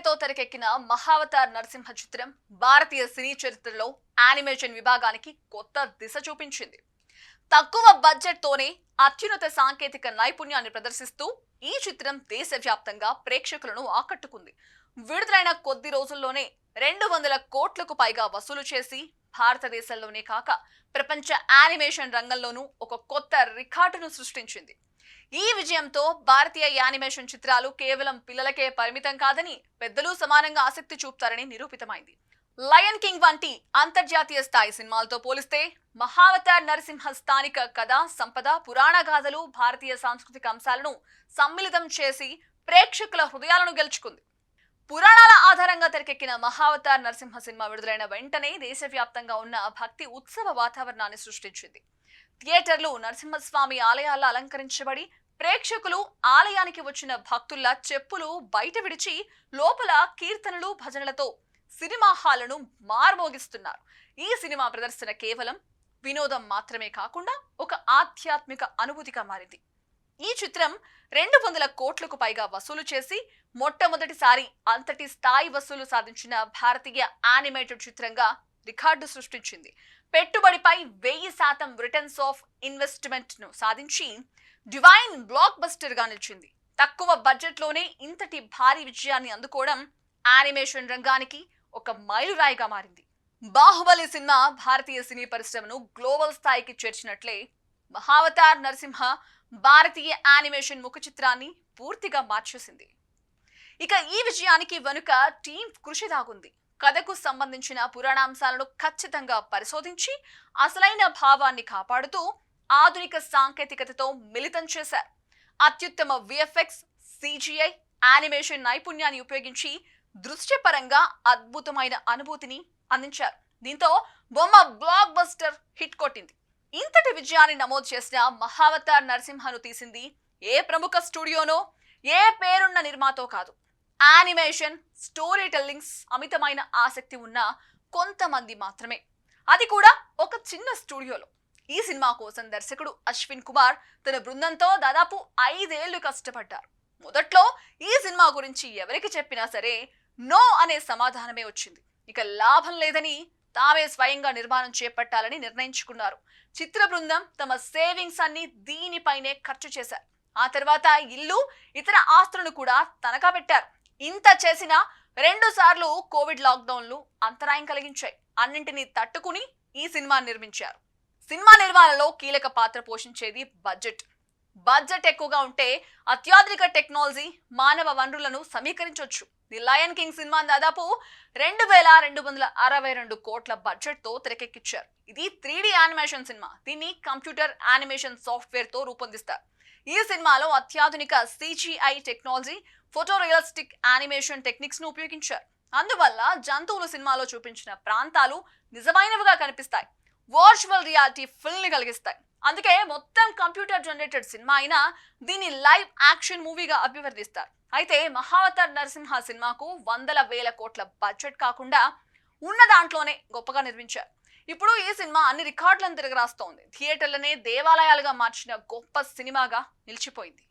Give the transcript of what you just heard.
పేరుతో తెరకెక్కిన మహావతార్ నరసింహ చిత్రం భారతీయ సినీ చరిత్రలో యానిమేషన్ విభాగానికి కొత్త దిశ చూపించింది. తక్కువ బడ్జెట్ తోనే అత్యున్నత సాంకేతిక నైపుణ్యాన్ని ప్రదర్శిస్తూ ఈ చిత్రం దేశవ్యాప్తంగా ప్రేక్షకులను ఆకట్టుకుంది. విడుదలైన కొద్ది రోజుల్లోనే 200 కోట్లకు పైగా వసూలు చేసి భారతదేశంలోనే కాక ప్రపంచ యానిమేషన్ రంగంలోనూ ఒక కొత్త రికార్డును సృష్టించింది. ఈ విజయంతో భారతీయ యానిమేషన్ చిత్రాలు కేవలం పిల్లలకే పరిమితం కాదని పెద్దలు సమానంగా ఆసక్తి చూపుతారని నిరూపితమైంది. లయన్ కింగ్ వంటి అంతర్జాతీయ స్థాయి సినిమాలతో పోలిస్తే మహావతార్ నరసింహ స్థానిక కథ సంపద, పురాణ గాథలు, భారతీయ సాంస్కృతిక అంశాలను సమ్మిళితం చేసి ప్రేక్షకుల హృదయాలను గెలుచుకుంది. పురాణాల ఆధారంగా తెరకెక్కిన మహావతార్ నరసింహ సినిమా విడుదలైన వెంటనే దేశవ్యాప్తంగా ఉన్న భక్తి ఉత్సవ వాతావరణాన్ని సృష్టించింది. థియేటర్లు నరసింహస్వామి ఆలయాల్లో అలంకరించబడి ప్రేక్షకులు ఆలయానికి వచ్చిన భక్తుల్లా చెప్పులు బయట విడిచి లోపల కీర్తనలు, భజనలతో సినిమా హాళ్లను మార్మోగిస్తున్నారు. ఈ సినిమా ప్రదర్శన కేవలం వినోదం మాత్రమే కాకుండా ఒక ఆధ్యాత్మిక అనుభూతిగా మారింది. ఈ చిత్రం 200 కోట్లకు పైగా వసూలు చేసి మొట్టమొదటిసారి అంతటి స్థాయి వసూలు సాధించిన భారతీయ యానిమేటెడ్ చిత్రంగా రికార్డు సృష్టించింది. పెట్టుబడిపై 1000% రిటర్న్స్ ఆఫ్ ఇన్వెస్ట్మెంట్ ను సాధించి డివైన్ బ్లాక్ బస్టర్ గా నిలిచింది. తక్కువ బడ్జెట్ లోనే ఇంతటి భారీ విజయాన్ని అందుకోవడం యానిమేషన్ రంగానికి ఒక మైలురాయిగా మారింది. బాహుబలి సినిమా భారతీయ సినీ పరిశ్రమను గ్లోబల్ స్థాయికి చేర్చినట్లే మహావతార్ నరసింహ భారతీయ యానిమేషన్ ముఖ చిత్రాన్ని పూర్తిగా మార్చేసింది. ఇక ఈ విజయానికి వెనుక టీం కృషి దాగుంది. కథకు సంబంధించిన పురాణాంశాలను ఖచ్చితంగా పరిశోధించి అసలైన భావాన్ని కాపాడుతూ ఆధునిక సాంకేతికతతో మిళితం చేశారు. అత్యుత్తమ విఎఫ్ఎక్స్, సిజిఐ, యానిమేషన్ నైపుణ్యాన్ని ఉపయోగించి దృశ్యపరంగా అద్భుతమైన అనుభూతిని అందించారు. దీంతో బొమ్మ బ్లాక్ బస్టర్ హిట్ కొట్టింది. ఇంతటి విజయాన్ని నమోదు చేసిన మహావతార్ నరసింహను తీసింది ఏ ప్రముఖ స్టూడియోనో, ఏ పేరున్న నిర్మాతో కాదు. యానిమేషన్, స్టోరీ టెల్లింగ్స్ అమితమైన ఆసక్తి ఉన్న కొంతమంది మాత్రమే, అది కూడా ఒక చిన్న స్టూడియోలో. ఈ సినిమా కోసం దర్శకుడు అశ్విన్ కుమార్ తన బృందంతో దాదాపు 5 ఏళ్లు కష్టపడ్డారు. మొదట్లో ఈ సినిమా గురించి ఎవరికి చెప్పినా సరే నో అనే సమాధానమే వచ్చింది. ఇక లాభం లేదని తామే స్వయంగా నిర్మాణం చేపట్టాలని నిర్ణయించుకున్నారు. చిత్ర బృందం తమ సేవింగ్స్ అన్ని దీనిపైనే ఖర్చు చేశారు. ఆ తర్వాత ఇల్లు, ఇతర ఆస్తులను కూడా తనఖా పెట్టారు. ఇంత చేసినా 2 సార్లు కోవిడ్ లాక్డౌన్లు అంతరాయం కలిగించాయి. అన్నింటినీ తట్టుకుని ఈ సినిమా నిర్మించారు. సినిమా నిర్మాణంలో కీలక పాత్ర పోషించేది బడ్జెట్ ఎక్కువగా ఉంటే అత్యాధునిక టెక్నాలజీ, మానవ వనరులను సమీకరించవచ్చు. ది లయన్ కింగ్ సినిమా దాదాపు 2262 కోట్ల బడ్జెట్ తో తెరకెక్కించారు. ఇది 3D యానిమేషన్ సినిమా. దీన్ని కంప్యూటర్ యానిమేషన్ సాఫ్ట్వేర్ తో రూపొందిస్తారు. ఈ సినిమాలో అత్యాధునిక CGI technology, photo realistic animation techniques ను ఉపయోగించారు. అందువల్ల జంతువులు సినిమాలో చూపించిన ప్రాంతాలు నిజమైనవిగా కనిపిస్తాయి. వర్చువల్ రియాలిటీ ఫీల్ ని కలిగిస్తాయి. అందుకే మొత్తం కంప్యూటర్ జనరేటెడ్ సినిమా అయినా దీన్ని లైవ్ యాక్షన్ మూవీగా అభివర్ణిస్తారు. అయితే మహావతార్ నరసింహ సినిమాకు 100,000 కోట్ల బడ్జెట్ కాకుండా ఉన్న దాంట్లోనే గొప్పగా నిర్మించారు. ఇప్పుడు ఈ సినిమా అన్ని రికార్డులను తిరగరాస్తోంది. థియేటర్లనే దేవాలయాలుగా మార్చిన గొప్ప సినిమాగా నిలిచిపోయింది.